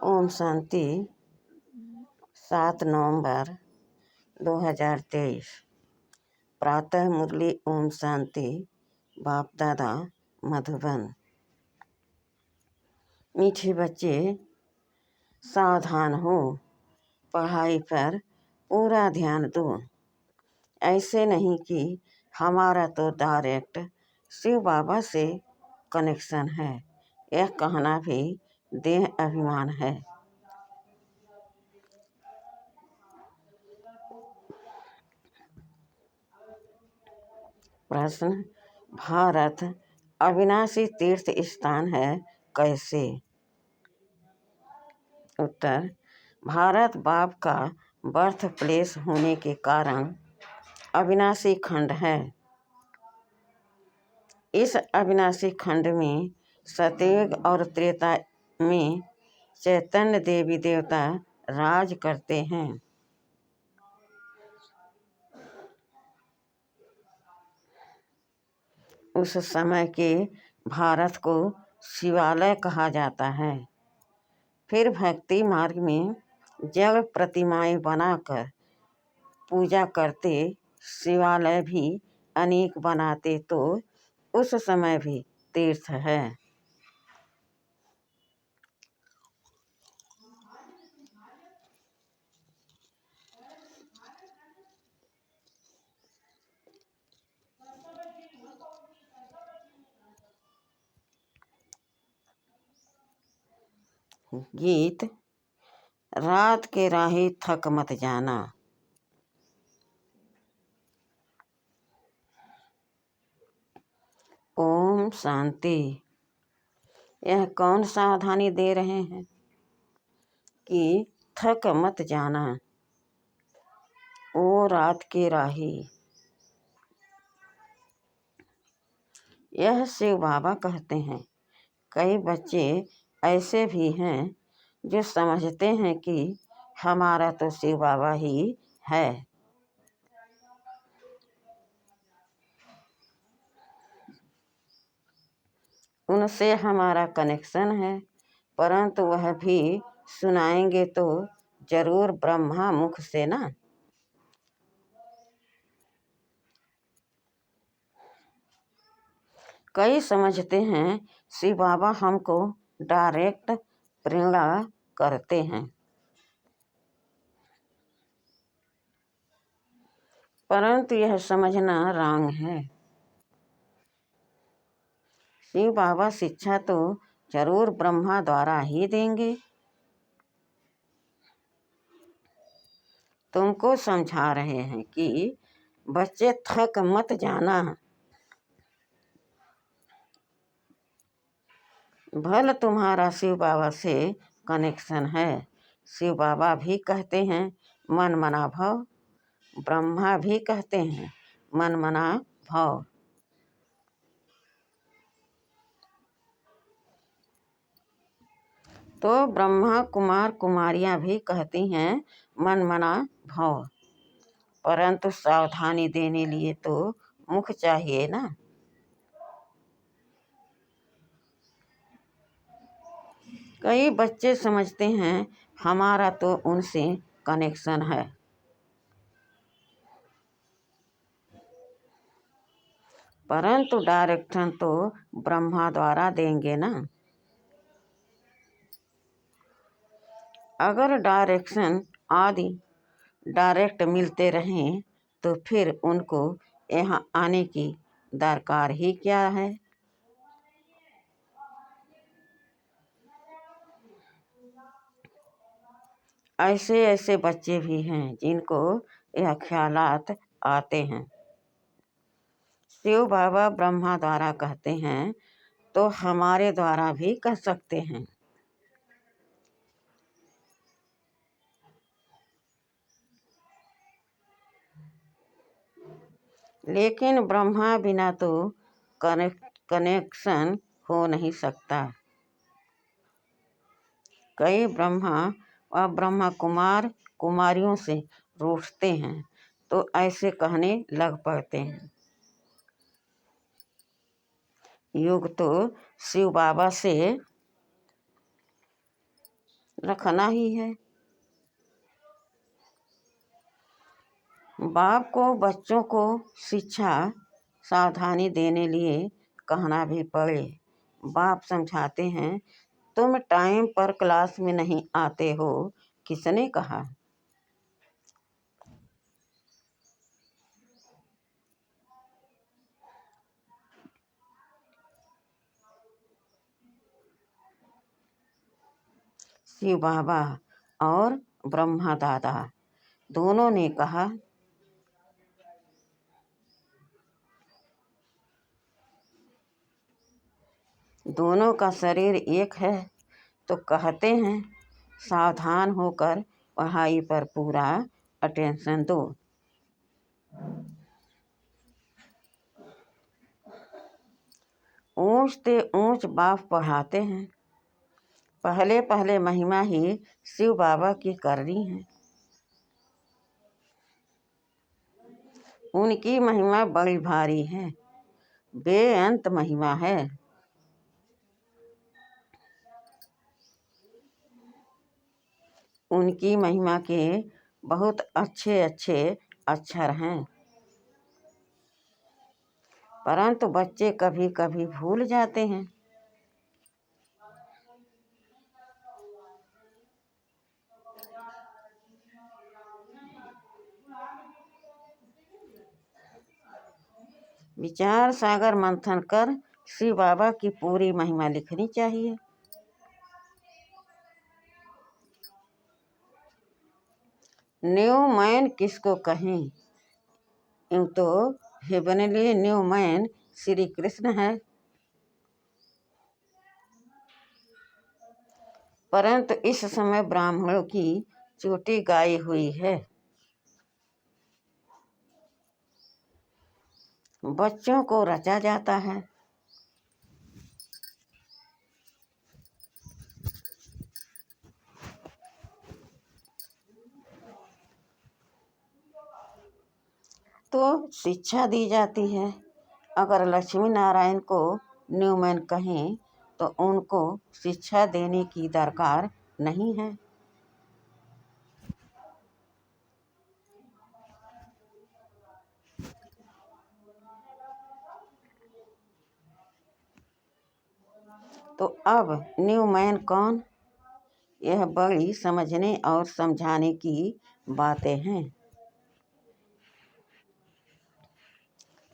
ओम शांति। 7 नवंबर 2023। प्रातः मुरली। ओम शांति। बाप दादा मधुबन। मीठे बच्चे, सावधान हो, पढ़ाई पर पूरा ध्यान दो। ऐसे नहीं कि हमारा तो डायरेक्ट शिव बाबा से कनेक्शन है, यह कहना भी देह अभिमान है। प्रश्न: भारत अविनाशी तीर्थ स्थान है, कैसे? उत्तर: भारत बाप का बर्थ प्लेस होने के कारण अविनाशी खंड है। इस अविनाशी खंड में सतयुग और त्रेता में चैतन्य देवी देवता राज करते हैं। उस समय के भारत को शिवालय कहा जाता है। फिर भक्ति मार्ग में जब प्रतिमाएं बनाकर पूजा करते, शिवालय भी अनेक बनाते, तो उस समय भी तीर्थ है। गीत: रात के राही थक मत जाना। ओम शांति। यह कौन सावधानी दे रहे हैं कि थक मत जाना, ओ रात के राही। यह शिव बाबा कहते हैं। कई बच्चे ऐसे भी हैं जो समझते हैं कि हमारा तो शिव बाबा ही है। उनसे हमारा कनेक्शन है, परंतु वह भी सुनाएंगे तो जरूर ब्रह्मा मुख से ना। कई समझते हैं शिव बाबा हमको डायरेक्ट प्रेरणा करते हैं, परंतु यह समझना रॉन्ग है। शिव बाबा शिक्षा तो जरूर ब्रह्मा द्वारा ही देंगे। तुमको समझा रहे हैं कि बच्चे थक मत जाना। भले तुम्हारा शिव बाबा से कनेक्शन है। शिव बाबा भी कहते हैं मन मना भव, ब्रह्मा भी कहते हैं मन मना भव। तो ब्रह्मा कुमार कुमारियां भी कहती हैं मन मना भव, परंतु सावधानी देने लिए तो मुख चाहिए ना। कई बच्चे समझते हैं हमारा तो उनसे कनेक्शन है, परंतु डायरेक्शन तो ब्रह्मा द्वारा देंगे ना। अगर डायरेक्शन आदि डायरेक्ट मिलते रहें तो फिर उनको यहाँ आने की दरकार ही क्या है। ऐसे ऐसे बच्चे भी हैं जिनको यह ख्यालात आते हैं शिव बाबा ब्रह्मा द्वारा कहते हैं तो हमारे द्वारा भी कह सकते हैं। लेकिन ब्रह्मा बिना तो कनेक्शन हो नहीं सकता। कई ब्रह्मा व ब्रह्मा कुमार कुमारियों से रूठते हैं तो ऐसे कहने लग पड़ते हैं युग तो शिव बाबा से रखना ही है। बाप को बच्चों को शिक्षा सावधानी देने लिए कहना भी पड़े। बाप समझाते हैं, तुम टाइम पर क्लास में नहीं आते हो, किसने कहा? शिव बाबा और ब्रह्मा दादा दोनों ने कहा, दोनों का शरीर एक है, तो कहते हैं सावधान होकर पढ़ाई पर पूरा अटेंशन दो। ऊंच ते ऊंच बाप पढ़ाते हैं। पहले पहले महिमा ही शिव बाबा की करनी है। उनकी महिमा बड़ी भारी है, बेअंत महिमा है। उनकी महिमा के बहुत अच्छे अच्छे अक्षर हैं, परंतु बच्चे कभी कभी भूल जाते हैं। विचार सागर मंथन कर शिव बाबा की पूरी महिमा लिखनी चाहिए। न्यू मैन किसको कहें? यूं तो heavenly new man Shri Krishna है, परंतु इस समय ब्राह्मणों की चोटी गाई हुई है। बच्चों को रचा जाता है। तो शिक्षा दी जाती है। अगर लक्ष्मी नारायण को न्यूमैन कहें तो उनको शिक्षा देने की दरकार नहीं है। तो अब न्यूमैन कौन? यह बड़ी समझने और समझाने की बातें हैं।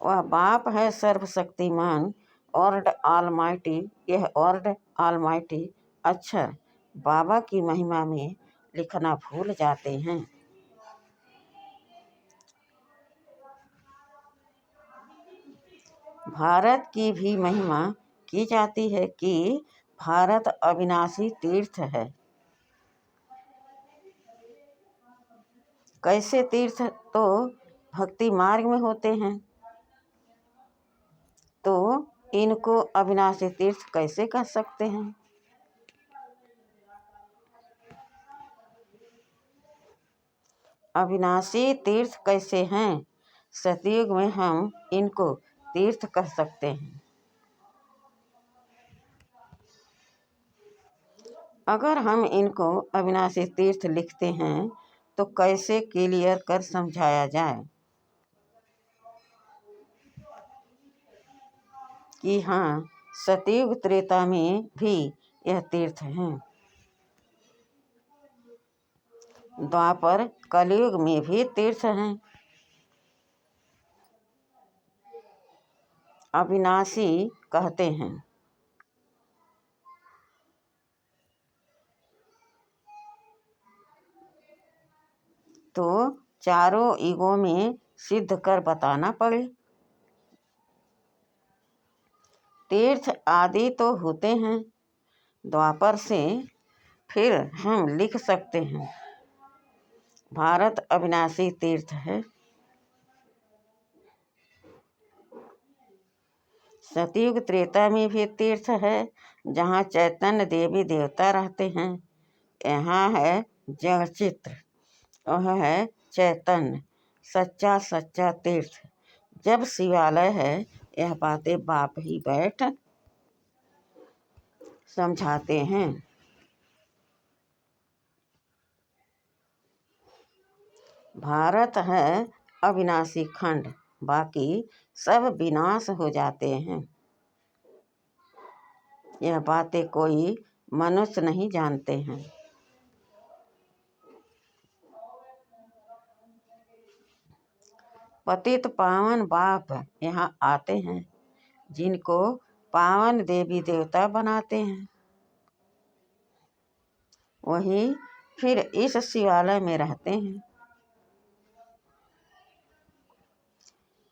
वह बाप है सर्वशक्तिमान, ऑर्ड ऑलमाइटी। यह ऑर्ड ऑलमाइटी अक्षर बाबा की महिमा में लिखना भूल जाते हैं। भारत की भी महिमा की जाती है कि भारत अविनाशी तीर्थ है। कैसे तीर्थ? तो भक्ति मार्ग में होते हैं, तो इनको अविनाशी तीर्थ कैसे कह सकते हैं? अविनाशी तीर्थ कैसे हैं? सतयुग में हम इनको तीर्थ कह सकते हैं। अगर हम इनको अविनाशी तीर्थ लिखते हैं तो कैसे क्लियर कर समझाया जाए कि हाँ, सतयुग त्रेता में भी यह तीर्थ हैं, द्वापर कलयुग में भी तीर्थ हैं। अविनाशी कहते हैं। तो चारों युगों में सिद्ध कर बताना पड़े। तीर्थ आदि तो होते हैं द्वापर से, फिर हम लिख सकते हैं भारत अविनाशी तीर्थ है। सतयुग त्रेता में भी तीर्थ है, जहाँ चैतन्य देवी देवता रहते हैं। यहाँ है जड़ चित्र, वह है चैतन्य, सच्चा सच्चा तीर्थ। जब शिवालय है, यह बातें बाप ही बैठ समझाते हैं। भारत है अविनाशी खंड, बाकी सब विनाश हो जाते हैं। यह बातें कोई मनुष्य नहीं जानते हैं। पतित पावन बाप यहाँ आते हैं, जिनको पावन देवी देवता बनाते हैं। वही फिर इस शिवालय में रहते हैं।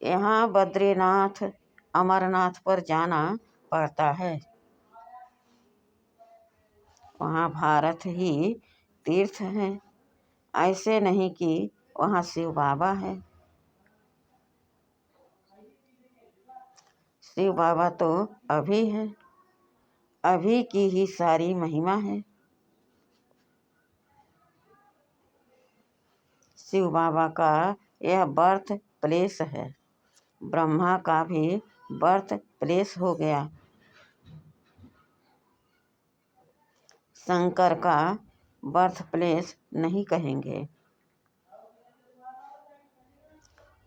यहाँ बद्रीनाथ अमरनाथ पर जाना पड़ता है। वहाँ भारत ही तीर्थ है, ऐसे नहीं कि वहाँ शिव बाबा है। शिव बाबा तो अभी है, अभी की ही सारी महिमा है। शिव बाबा का यह बर्थ प्लेस है। ब्रह्मा का भी बर्थ प्लेस हो गया। शंकर का बर्थ प्लेस नहीं कहेंगे।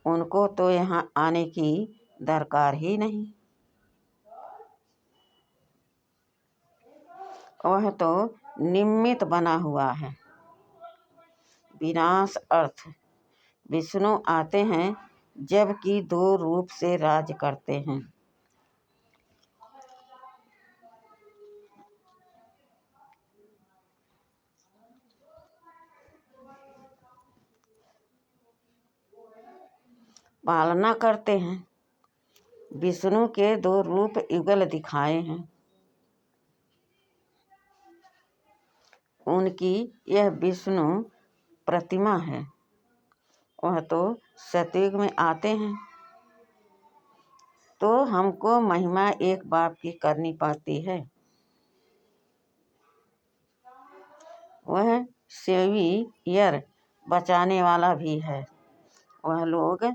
उनको तो यहाँ आने की दरकार ही नहीं। वह तो निमित्त बना हुआ है। विनाश अर्थ विष्णु आते हैं, जबकि 2 रूप से राज करते हैं। पालना करते हैं। विष्णु के 2 रूप युगल दिखाए हैं। उनकी यह विष्णु प्रतिमा है। वह तो सतयुग में आते हैं, तो हमको महिमा एक बाप की करनी पड़ती है। वह सेवियर बचाने वाला भी है। वह लोग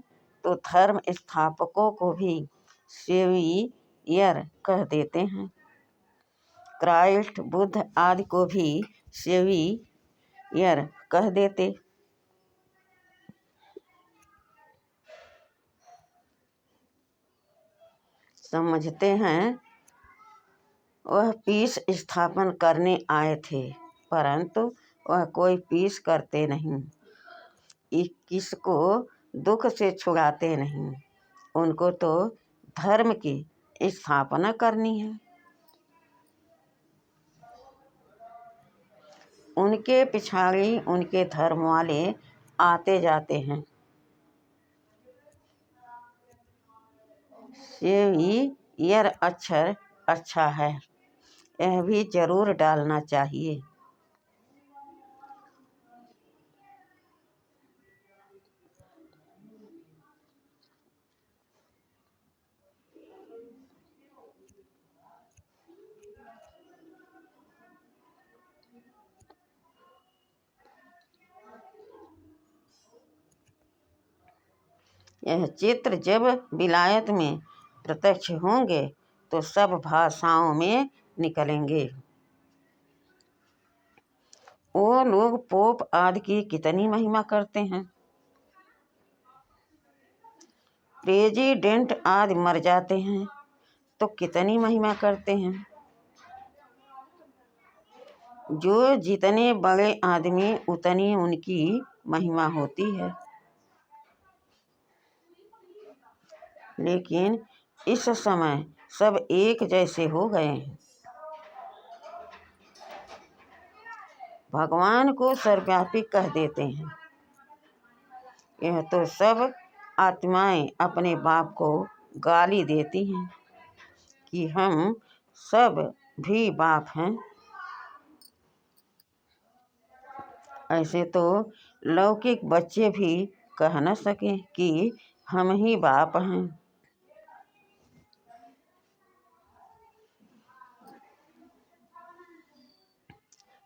तो धर्म स्थापकों को भी सेवियर कह देते हैं। क्राइस्ट बुद्ध आदि को भी सेवियर कह देते। समझते हैं वह पीस स्थापन करने आए थे, परंतु वह कोई पीस करते नहीं, किसको दुख से छुड़ाते नहीं। उनको तो धर्म की स्थापना करनी है। उनके पिछाड़ी उनके धर्म वाले आते जाते हैं। सेवियर अक्षर अच्छा है, यह भी जरूर डालना चाहिए। यह चित्र जब विलायत में प्रत्यक्ष होंगे तो सब भाषाओं में निकलेंगे। वो लोग पोप आदि की कितनी महिमा करते हैं। प्रेसिडेंट आदि मर जाते हैं तो कितनी महिमा करते हैं। जो जितने बड़े आदमी उतनी उनकी महिमा होती है। लेकिन इस समय सब एक जैसे हो गए हैं। भगवान को सर्वव्यापी कह देते हैं। यह तो सब आत्माएं अपने बाप को गाली देती हैं कि हम सब भी बाप हैं। ऐसे तो लौकिक बच्चे भी कह न सकें कि हम ही बाप हैं।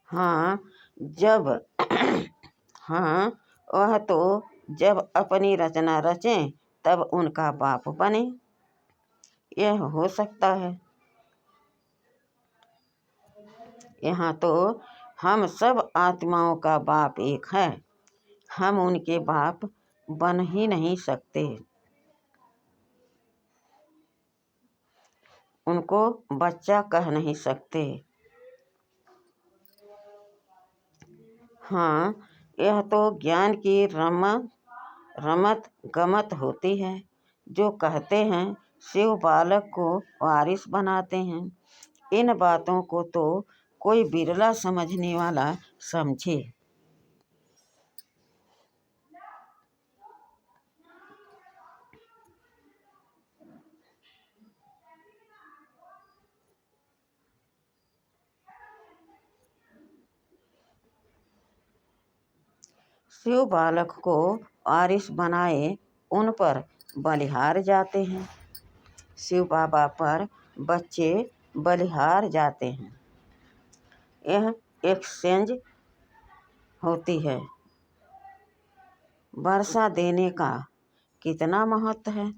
हाँ जब हाँ वह तो जब अपनी रचना रचें तब उनका बाप बने, यह हो सकता है। यहाँ तो हम सब आत्माओं का बाप एक है। हम उनके बाप बन ही नहीं सकते। उनको बच्चा कह नहीं सकते। हाँ, यह तो ज्ञान की रमत गमत होती है। जो कहते हैं शिव बालक को वारिस बनाते हैं, इन बातों को तो कोई बिरला समझने वाला समझे। शिव बालक को वारिस बनाए उन पर बलिहार जाते हैं। शिव बाबा पर बच्चे बलिहार जाते हैं। यह एक्सचेंज होती है। वर्षा देने का कितना महत्व है।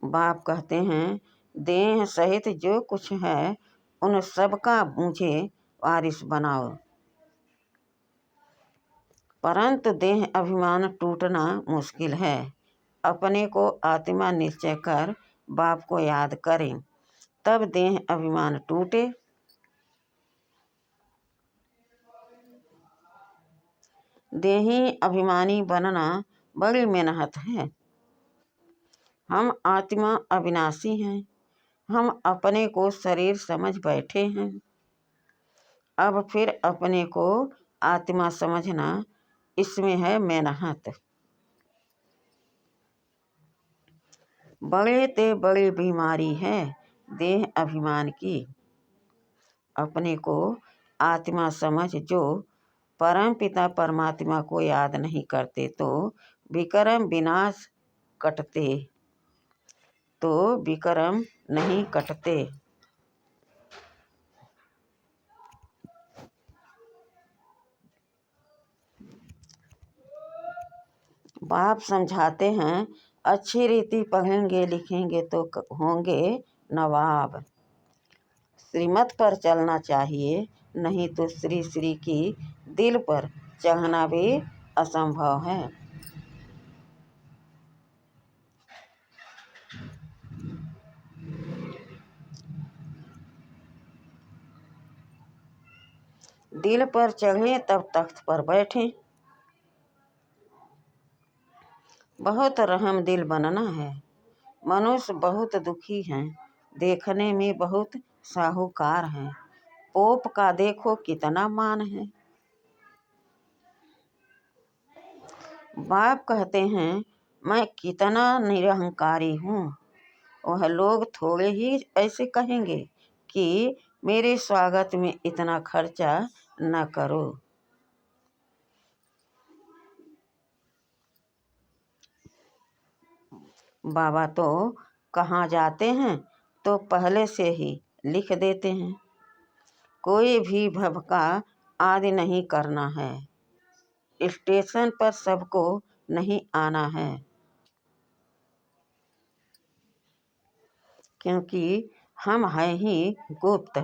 बाप कहते हैं देह सहित जो कुछ है उन सब का मुझे वारिस बनाओ। परंतु देह अभिमान टूटना मुश्किल है। अपने को आत्मा निश्चय कर बाप को याद करें, तब देह अभिमान टूटे। देही अभिमानी बनना बड़ी मेहनत है। हम आत्मा अविनाशी हैं। हम अपने को शरीर समझ बैठे हैं। अब फिर अपने को आत्मा समझना, इसमें है मेहनत। बड़े ते बड़ी बीमारी है देह अभिमान की। अपने को आत्मा समझ जो परम पिता परमात्मा को याद नहीं करते तो विक्रम विनाश कटते, तो विक्रम नहीं कटते। बाप समझाते हैं अच्छी रीति पढ़ेंगे लिखेंगे तो होंगे नवाब। श्रीमत पर चलना चाहिए, नहीं तो श्री श्री की दिल पर चढ़ना भी असंभव है। दिल पर चढ़े तब तख्त पर बैठे। बहुत रहम दिल बनना है। मनुष्य बहुत दुखी हैं, देखने में बहुत साहूकार हैं। पोप का देखो कितना मान है। बाप कहते हैं मैं कितना निरहंकारी हूँ। वह लोग थोड़े ही ऐसे कहेंगे कि मेरे स्वागत में इतना खर्चा न करो। बाबा तो कहाँ जाते हैं तो पहले से ही लिख देते हैं। कोई भी भभका आदि नहीं करना है। स्टेशन पर सबको नहीं आना है, क्योंकि हम हैं ही गुप्त।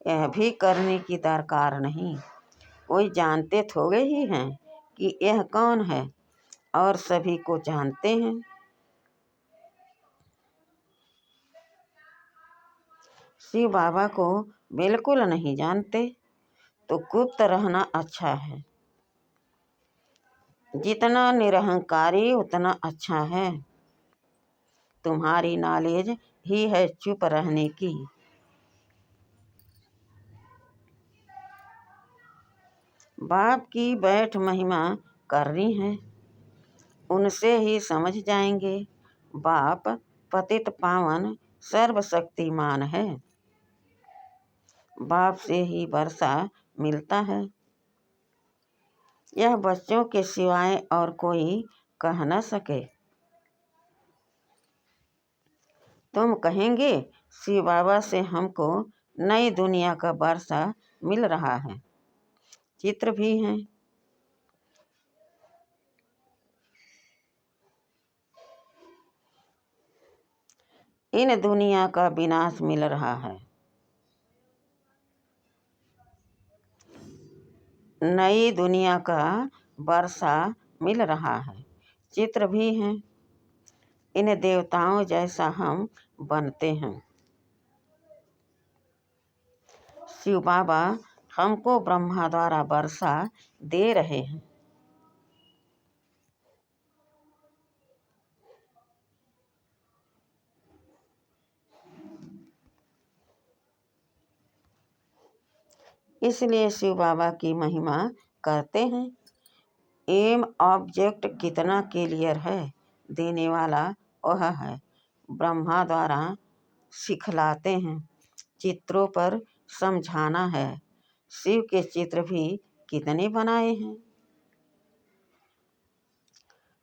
यह भी करने की दरकार नहीं। कोई जानते थोड़े ही हैं कि यह कौन है, और सभी को जानते हैं। शिव बाबा को बिल्कुल नहीं जानते तो गुप्त रहना अच्छा है। जितना निरहंकारी उतना अच्छा है। तुम्हारी नॉलेज ही है चुप रहने की। बाप की बैठ महिमा करनी है, उनसे ही समझ जाएंगे। बाप पतित पावन सर्वशक्तिमान है। बाप से ही वर्षा मिलता है। यह बच्चों के सिवाय और कोई कह न सके। तुम कहेंगे शिव बाबा से हमको नई दुनिया का वर्षा मिल रहा है। चित्र भी हैं। इन दुनिया का विनाश मिल रहा है। नई दुनिया का वर्षा मिल रहा है। चित्र भी हैं। इन देवताओं जैसा हम बनते हैं। शिव बाबा हमको ब्रह्मा द्वारा वर्षा दे रहे हैं। इसलिए शिव बाबा की महिमा करते हैं। एम ऑब्जेक्ट कितना क्लियर है, देने वाला वह है। ब्रह्मा द्वारा सिखलाते हैं, चित्रों पर समझाना है। शिव के चित्र भी कितने बनाए हैं।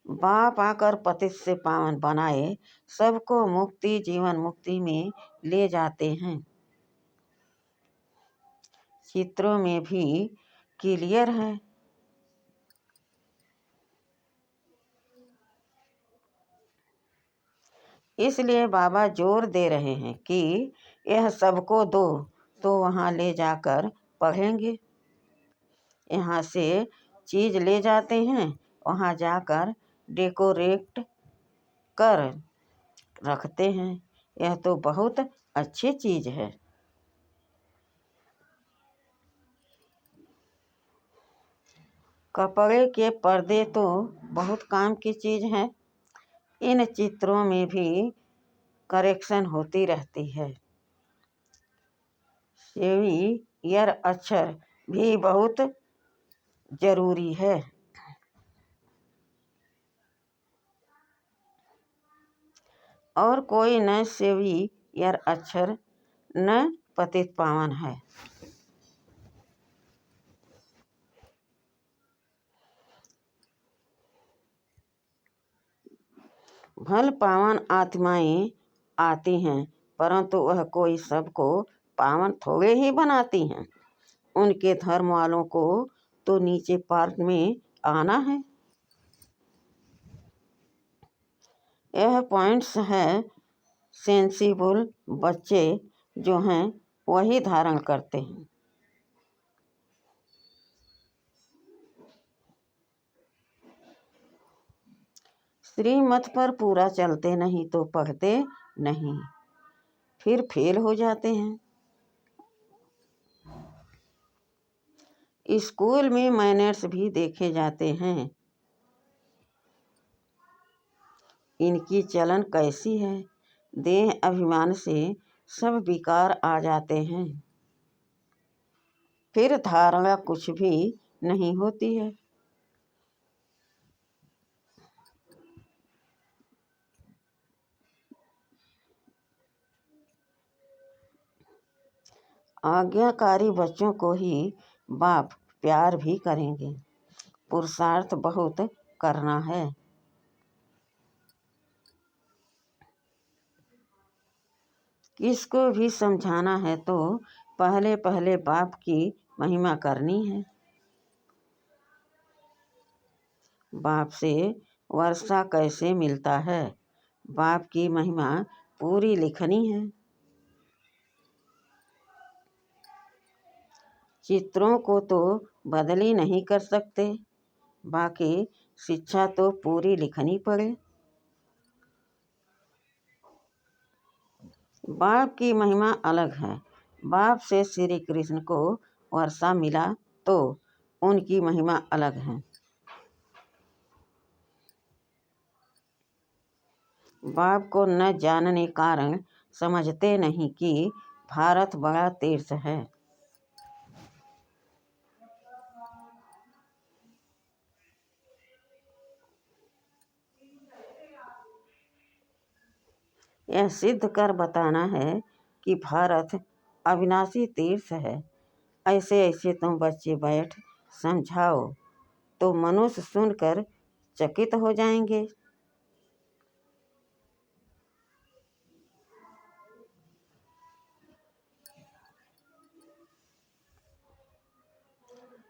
बाप आकर पतित से पावन बनाए, सबको मुक्ति जीवन मुक्ति में ले जाते हैं। चित्रों में भी क्लियर है। इसलिए बाबा जोर दे रहे हैं कि यह सबको दो, तो वहाँ ले जाकर पढ़ेंगे। यहाँ से चीज़ ले जाते हैं, वहाँ जाकर डेकोरेट कर रखते हैं। यह तो बहुत अच्छी चीज़ है। कपड़े के पर्दे तो बहुत काम की चीज़ है। इन चित्रों में भी करेक्शन होती रहती है। सेवियर अक्षर भी बहुत जरूरी है। और कोई न सेवियर अक्षर न पतित पावन है। भल पावन आत्माएं आती हैं, परंतु वह कोई सबको पावन थोड़े ही बनाती हैं। उनके धर्म वालों को तो नीचे पार्क में आना है। यह पॉइंट्स है। सेंसिबल बच्चे जो हैं वही धारण करते हैं। श्रीमत पर पूरा चलते नहीं तो पढ़ते नहीं, फिर फेल हो जाते हैं। स्कूल में मैनर्स भी देखे जाते हैं। इनकी चलन कैसी है। देह अभिमान से सब विकार आ जाते हैं, फिर धारणा कुछ भी नहीं होती है। आज्ञाकारी बच्चों को ही बाप प्यार भी करेंगे। पुरुषार्थ बहुत करना है। किसको भी समझाना है तो पहले पहले बाप की महिमा करनी है। बाप से वर्षा कैसे मिलता है, बाप की महिमा पूरी लिखनी है। चित्रों को तो बदल ही नहीं कर सकते, बाकी शिक्षा तो पूरी लिखनी पड़े। बाप की महिमा अलग है। बाप से श्री कृष्ण को वर्षा मिला तो उनकी महिमा अलग है। बाप को न जानने कारण समझते नहीं कि भारत बड़ा तीर्थ है। यह सिद्ध कर बताना है कि भारत अविनाशी तीर्थ है। ऐसे ऐसे तुम बच्चे बैठ समझाओ तो मनुष्य सुनकर चकित हो जाएंगे।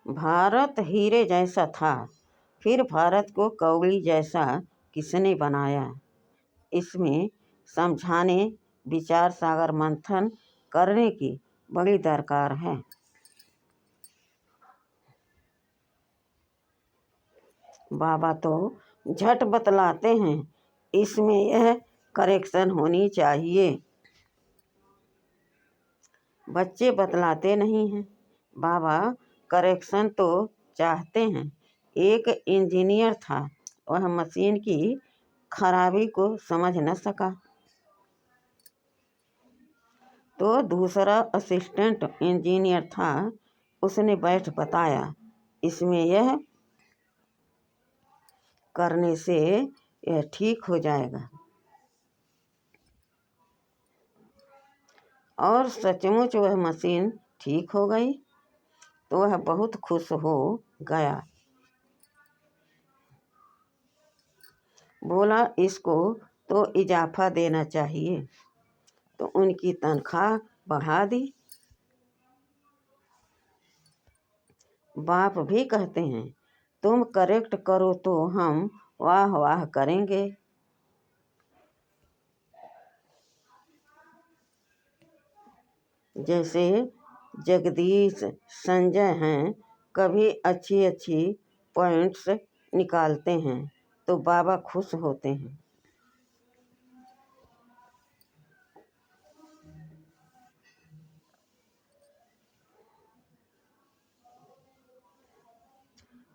भारत हीरे जैसा था, फिर भारत को कौड़ी जैसा किसने बनाया। इसमें समझाने विचार सागर मंथन करने की बड़ी दरकार है। बाबा तो झट बतलाते हैं, इसमें यह करेक्शन होनी चाहिए। बच्चे बतलाते नहीं हैं। बाबा करेक्शन तो चाहते हैं। एक इंजीनियर था, वह मशीन की खराबी को समझ न सका, तो दूसरा असिस्टेंट इंजीनियर था, उसने बैठ बताया, इसमें यह करने से यह ठीक हो जाएगा। और सचमुच वह मशीन ठीक हो गई, तो वह बहुत खुश हो गया। बोला, इसको तो इजाफा देना चाहिए, तो उनकी तनख्वाह बढ़ा दी। बाप भी कहते हैं, तुम करेक्ट करो तो हम वाह वाह करेंगे। जैसे जगदीश संजय हैं, कभी अच्छी अच्छी पॉइंट्स निकालते हैं तो बाबा खुश होते हैं।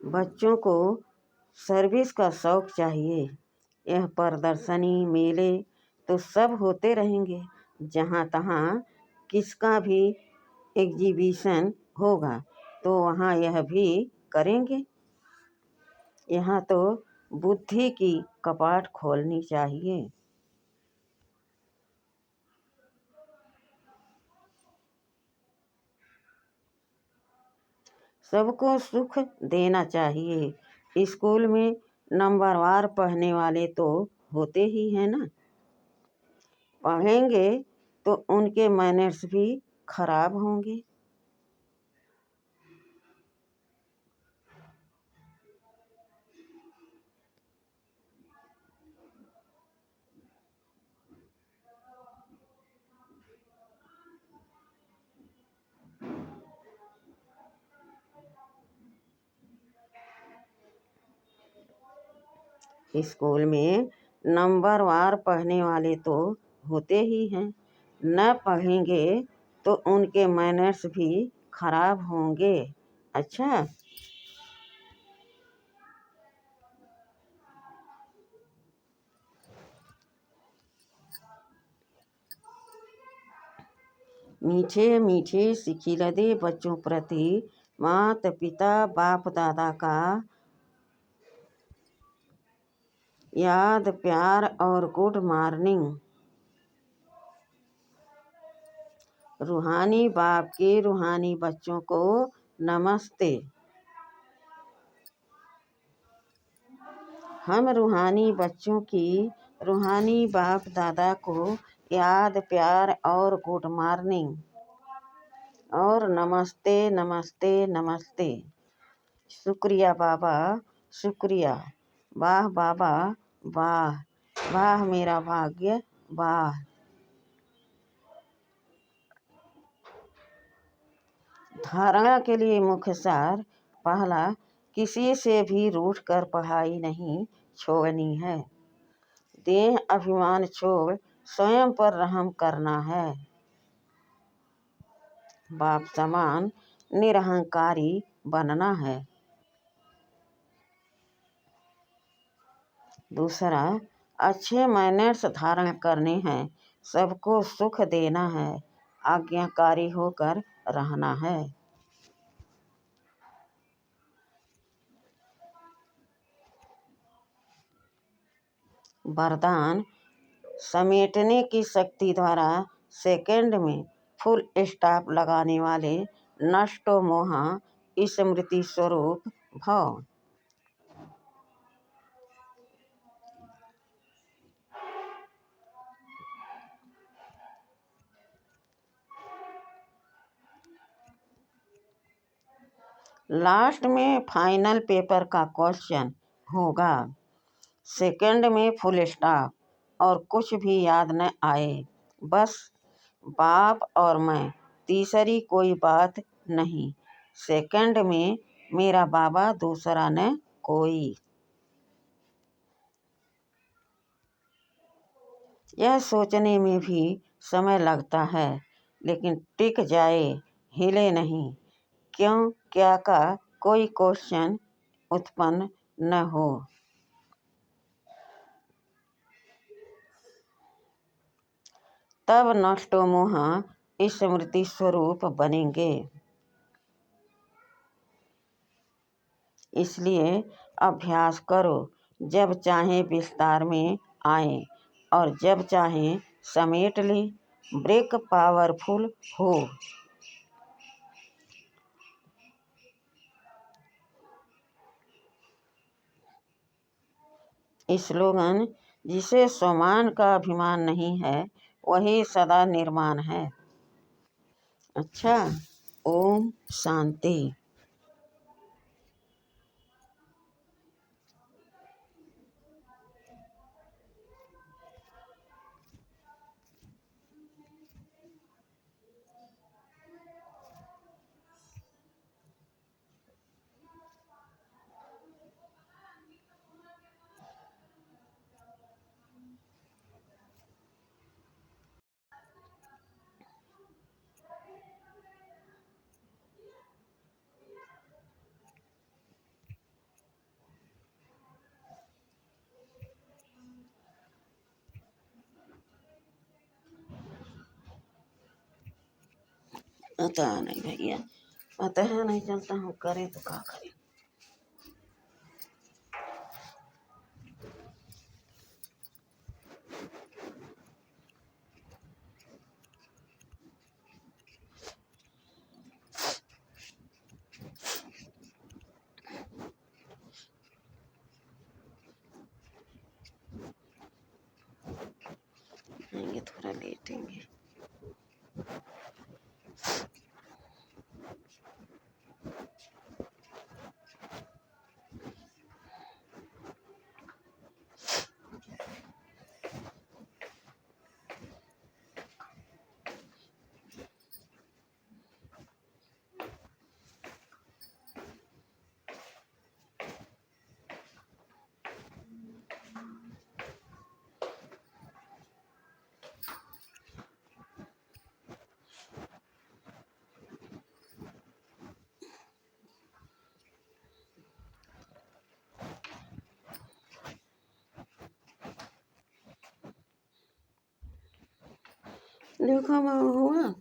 बच्चों को सर्विस का शौक चाहिए। यह प्रदर्शनी मेले तो सब होते रहेंगे, जहाँ तहाँ किसका भी एग्जीबिशन होगा तो वहाँ यह भी करेंगे। यहाँ तो बुद्धि की कपाट खोलनी चाहिए। सबको सुख देना चाहिए। स्कूल में नंबरवार पढ़ने वाले तो होते ही हैं ना। पढ़ेंगे तो उनके मैनर्स भी खराब होंगे। स्कूल में नंबरवार पढ़ने वाले तो होते ही हैं, न पढ़ेंगे तो उनके मैनर्स भी खराब होंगे। अच्छा, मीठे मीठे सिखिलदे बच्चों प्रति माता पिता बाप दादा का याद प्यार और गुड मॉर्निंग। रूहानी बाप के रूहानी बच्चों को नमस्ते। हम रूहानी बच्चों की रूहानी बाप दादा को याद प्यार और गुड मॉर्निंग और नमस्ते नमस्ते नमस्ते। शुक्रिया बाबा, शुक्रिया। वाह बाबा, वाह वाह मेरा भाग्य, वाह। धारणा के लिए मुख्य सार, पहला, किसी से भी रूठ कर पढ़ाई नहीं छोड़नी है। देह अभिमान छोड़ स्वयं पर रहम करना है। बाप समान निरहंकारी बनना है। दूसरा, अच्छे मैनर्स धारण करने हैं, सबको सुख देना है, आज्ञाकारी होकर रहना है। वरदान, समेटने की शक्ति द्वारा सेकंड में फुल स्टॉप लगाने वाले नष्टो मोहा स्मृति स्वरूप भव। लास्ट में फाइनल पेपर का क्वेश्चन होगा, सेकंड में फुल स्टॉप और कुछ भी याद न आए, बस बाप और मैं, तीसरी कोई बात नहीं। सेकंड में मेरा बाबा, दूसरा न कोई। यह सोचने में भी समय लगता है, लेकिन टिक जाए, हिले नहीं। क्यों क्या का कोई क्वेश्चन उत्पन्न न हो। तब नष्टो मोह स्मृति स्वरूप बनेंगे। इसलिए अभ्यास करो, जब चाहे विस्तार में आए और जब चाहे समेट ले। ब्रेक पावरफुल हो। स्लोगन: जिसे स्वमान का अभिमान नहीं है, वही सदा निर्माण है। अच्छा, ओम शांति। पता नहीं भैया, पता है नहीं चलता हूँ, करें तो क्या करें। आएंगे, थोड़ा लेटेंगे। देखो हुआ।